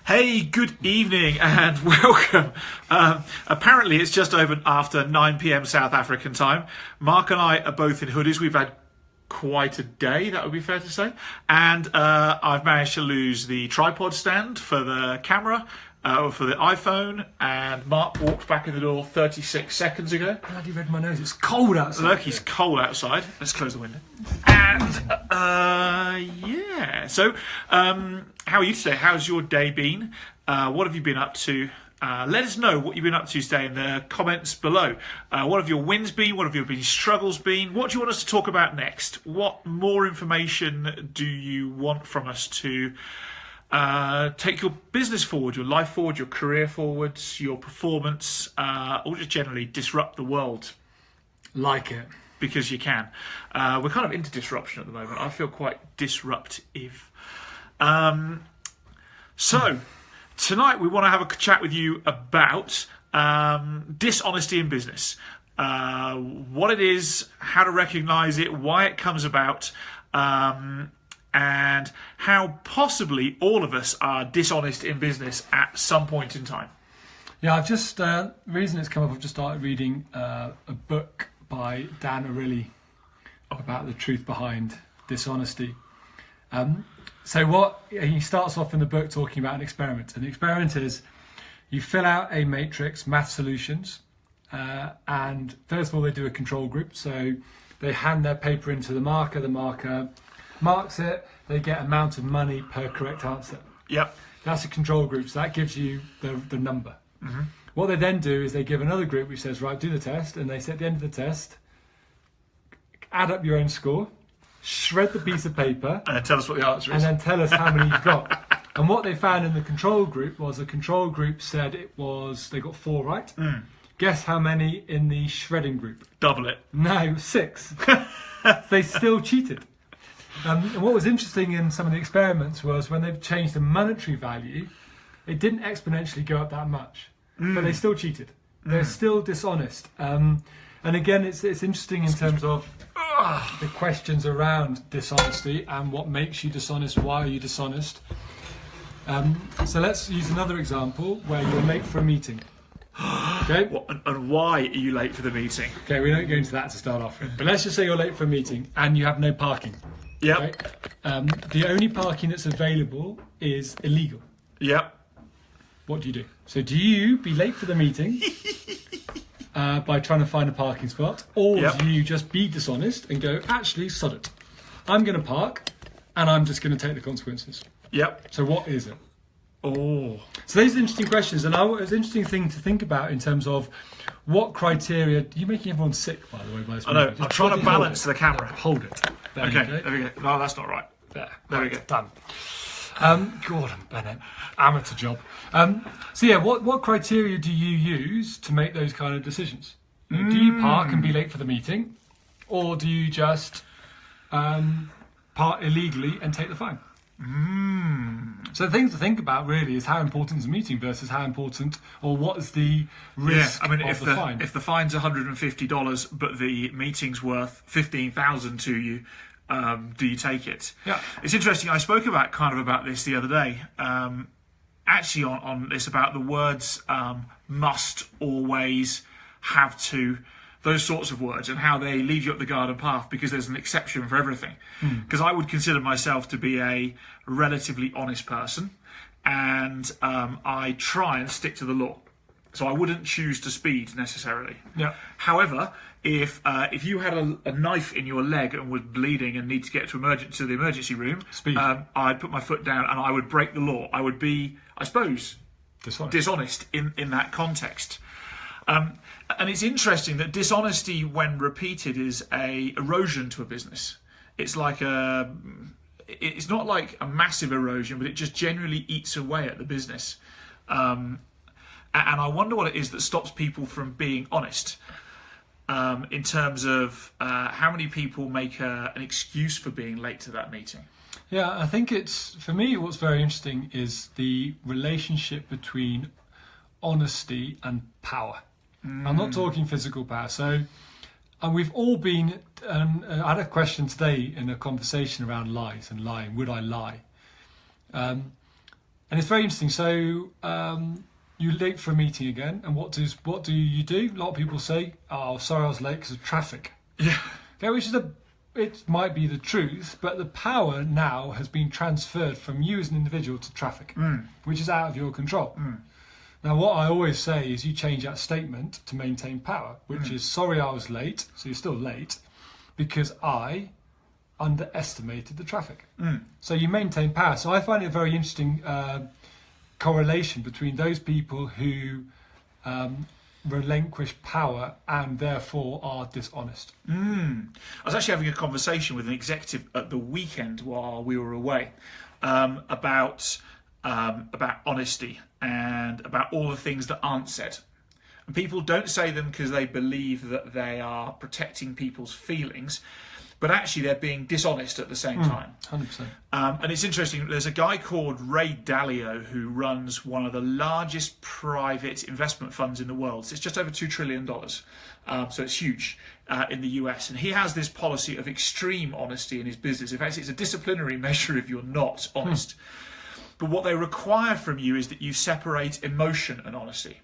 Hey, good evening and welcome. Apparently it's just over after 9 p.m. South African time. Mark and I are both in hoodies. We've had quite a day, that would be fair to say. And I've managed to lose the tripod stand for the camera, for the iPhone, and Mark walked back in the door 36 seconds ago. Bloody read my nose. It's cold outside. Look, he's cold outside. Let's close the window. And yeah. So, how are you today? How's your day been? What have you been up to? Let us know what you've been up to today in the comments below. What have your wins been? What have your struggles been? What do you want us to talk about next? What more information do you want from us to take your business forward, your life forward, your career forward, your performance, or just generally disrupt the world? Like it. Because you can. We're kind of into disruption at the moment. I feel quite disruptive. So, tonight we want to have a chat with you about dishonesty in business. What it is, how to recognise it, why it comes about, and how possibly all of us are dishonest in business at some point in time. Yeah, I've just, the reason it's come up, I've just started reading a book by Dan Ariely about the truth behind dishonesty. So what he starts off in the book talking about an experiment, and the experiment is you fill out a matrix, math solutions, and first of all they do a control group. So they hand their paper into the marker marks it, they get amount of money per correct answer. Yep. That's a control group, so that gives you the number. Mm-hmm. What they then do is they give another group which says, right, do the test, and they say at the end of the test, add up your own score, shred the piece of paper, and tell us what the answer is. And then tell us how many you've got. And what they found in the control group was the control group said they got 4 right. Guess how many in the shredding group? Double it. No, 6. They still cheated. And what was interesting in some of the experiments was when they've changed the monetary value, it didn't exponentially go up that much, but they still cheated. They're still dishonest. And again, it's interesting in terms of the questions around dishonesty and what makes you dishonest, why are you dishonest. So let's use another example where you're late for a meeting. Okay. And why are you late for the meeting? Okay, we don't go into that to start off with. But let's just say you're late for a meeting and you have no parking. Yep. Okay? The only parking that's available is illegal. Yep. What do you do? So do you be late for the meeting by trying to find a parking spot, or do you just be dishonest and go, actually, sod it. I'm going to park and I'm just going to take the consequences. Yep. So what is it? Oh. So these are interesting questions, and it's an interesting thing to think about in terms of what criteria. You're making everyone sick, by the way, by this. I know. I'm trying to balance the camera. Hold it. There okay. There we go. No, that's not right. There we go. Done. Gordon Bennett, amateur job. So yeah, what criteria do you use to make those kind of decisions? Do you park and be late for the meeting, or do you just park illegally and take the fine? So the thing to think about really is how important is the meeting versus how important, or what is the risk of the fine. If the fine's $150 but the meeting's worth $15,000 to you, do you take it? Yeah. It's interesting. I spoke about this the other day. Actually, on this about the words must, always, have to, those sorts of words, and how they lead you up the garden path because there's an exception for everything. Because I would consider myself to be a relatively honest person, and I try and stick to the law. So I wouldn't choose to speed necessarily. Yeah. However, if you had a knife in your leg and was bleeding and need to get to the emergency room, I'd put my foot down and I would break the law. I would be, I suppose, dishonest in that context. And it's interesting that dishonesty, when repeated, is a erosion to a business. It's like it's not like a massive erosion, but it just generally eats away at the business. And I wonder what it is that stops people from being honest. In terms of how many people make an excuse for being late to that meeting. Yeah, I think for me, what's very interesting is the relationship between honesty and power. I'm not talking physical power. So we've all been, I had a question today in a conversation around lies and lying. Would I lie? And it's very interesting. So you're late for a meeting again, and what do you do? A lot of people say, "Oh, sorry, I was late because of traffic." Yeah. Okay, it might be the truth, but the power now has been transferred from you as an individual to traffic, which is out of your control. Now, what I always say is you change that statement to maintain power, which is, sorry I was late, so you're still late, because I underestimated the traffic. So you maintain power. So I find it a very interesting correlation between those people who relinquish power and therefore are dishonest. I was actually having a conversation with an executive at the weekend while we were away about honesty and about all the things that aren't said. And people don't say them because they believe that they are protecting people's feelings, but actually they're being dishonest at the same time. 100%. And it's interesting, there's a guy called Ray Dalio who runs one of the largest private investment funds in the world. It's just over $2 trillion, so it's huge in the US. And he has this policy of extreme honesty in his business. In fact, it's a disciplinary measure if you're not honest. But what they require from you is that you separate emotion and honesty.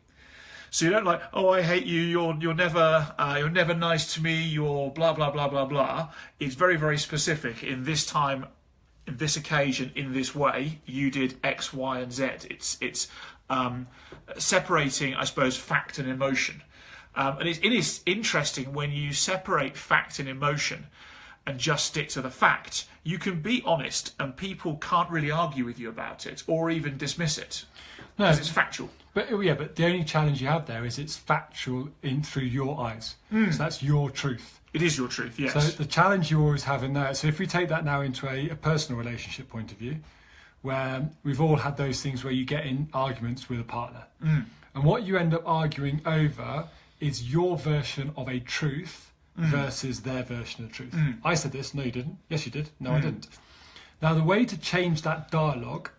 So you don't like, oh, I hate you. You're never nice to me. You're blah blah blah blah blah. It's very very specific. In this time, in this occasion, in this way, you did X, Y, and Z. It's separating, I suppose, fact and emotion. And it is interesting when you separate fact and emotion and just stick to the fact. You can be honest, and people can't really argue with you about it or even dismiss it because it's factual. But the only challenge you have there is it's factual through your eyes. So that's your truth. It is your truth, yes. So the challenge you always have in there. So if we take that now into a personal relationship point of view, where we've all had those things where you get in arguments with a partner, and what you end up arguing over is your version of a truth versus their version of truth. I said this, no you didn't. Yes you did, no I didn't. Now the way to change that dialogue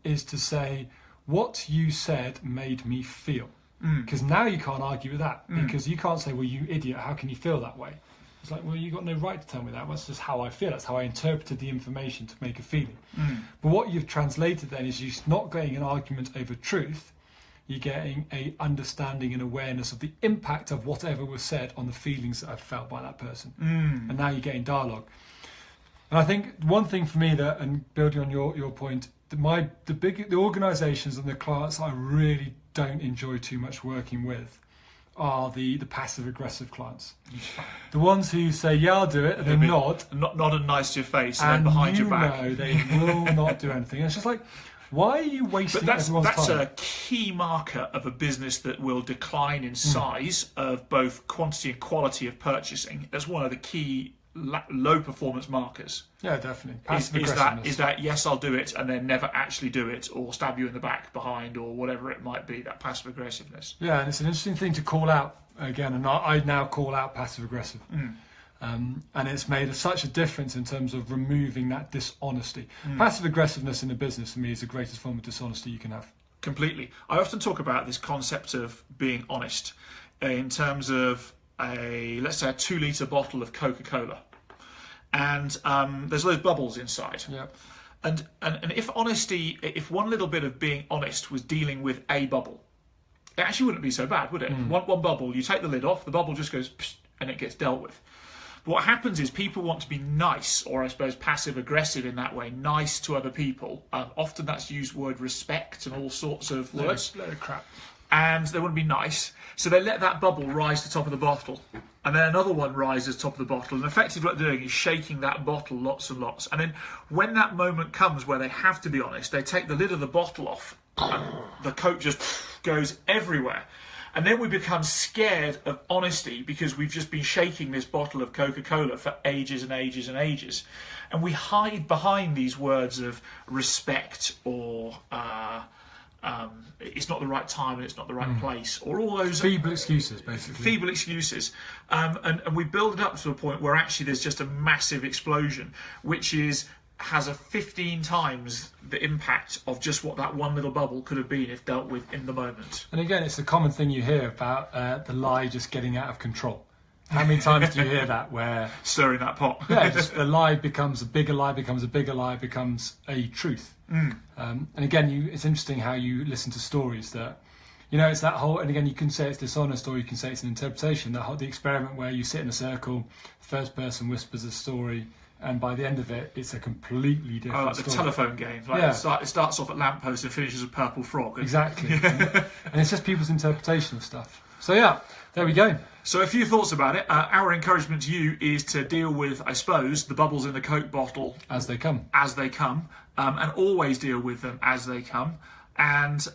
is to say, what you said made me feel. Because now you can't argue with that, because you can't say, well, you idiot, how can you feel that way? It's like, well, you've got no right to tell me that. That's just how I feel. That's how I interpreted the information to make a feeling. But what you've translated then is you're not getting an argument over truth. You're getting a understanding and awareness of the impact of whatever was said on the feelings that I've felt by that person. And now you're getting dialogue. And I think one thing for me that, and building on your point, the organisations and the clients I really don't enjoy too much working with are the passive aggressive clients. The ones who say, yeah, I'll do it, and then nod and nice to your face, and then behind your back. And they will not do anything. And it's just like, why are you wasting everyone's time? That's a key marker of a business that will decline in size of both quantity and quality of purchasing. That's one of the key low performance markers. Yeah, definitely. Is that yes, I'll do it, and then never actually do it, or stab you in the back behind, or whatever it might be, that passive aggressiveness. Yeah, and it's an interesting thing to call out again, and I now call out passive aggressive. And it's made such a difference in terms of removing that dishonesty. Passive aggressiveness in a business, for me, is the greatest form of dishonesty you can have. Completely. I often talk about this concept of being honest in terms of let's say a 2-litre bottle of Coca-Cola, and there's those bubbles inside. Yep. And if honesty, if one little bit of being honest was dealing with a bubble, it actually wouldn't be so bad, would it? One bubble, you take the lid off, the bubble just goes psh, and it gets dealt with. But what happens is people want to be nice, or I suppose passive aggressive in that way, nice to other people. Often that's used word respect and all sorts of words. Load of crap. And they want to be nice, so they let that bubble rise to the top of the bottle, and then another one rises to the top of the bottle, and effectively what they're doing is shaking that bottle lots and lots. And then when that moment comes where they have to be honest, they take the lid of the bottle off, and the Coke just goes everywhere. And then we become scared of honesty because we've just been shaking this bottle of Coca-Cola for ages and ages and ages. And we hide behind these words of respect, or it's not the right time and it's not the right place, or all those feeble excuses, basically. Feeble excuses. And we build it up to a point where actually there's just a massive explosion, which has a 15 times the impact of just what that one little bubble could have been if dealt with in the moment. And again, it's a common thing you hear about the lie just getting out of control. How many times do you hear that where stirring that pot? yeah, just a lie becomes a bigger lie, becomes a bigger lie, becomes a truth. And again, it's interesting how you listen to stories that, it's that whole, and again, you can say it's dishonest or you can say it's an interpretation, the experiment where you sit in a circle, the first person whispers a story, and by the end of it, it's a completely different like the story. telephone game. It starts off at lamppost and finishes with purple frog. Exactly. And it's just people's interpretation of stuff. So yeah, there we go. So a few thoughts about it. Our encouragement to you is to deal with, I suppose, the bubbles in the Coke bottle as they come. And always deal with them as they come. And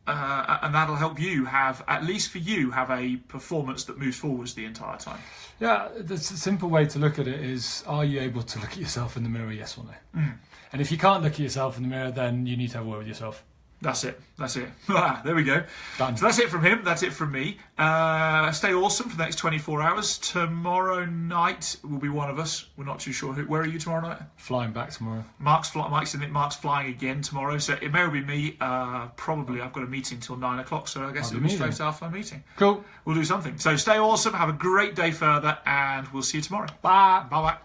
that'll help you have, at least for you, have a performance that moves forwards the entire time. Yeah, the simple way to look at it is, are you able to look at yourself in the mirror, yes or no? And if you can't look at yourself in the mirror, then you need to have a word with yourself. That's it. There we go. Done. So that's it from him. That's it from me. Stay awesome for the next 24 hours. Tomorrow night will be one of us. We're not too sure who. Where are you tomorrow night? Flying back tomorrow. Mark's flying again tomorrow. So it may be me. Probably I've got a meeting till 9 o'clock. So I guess it'll be straight after our meeting. Cool. We'll do something. So stay awesome. Have a great day further, and we'll see you tomorrow. Bye. Bye.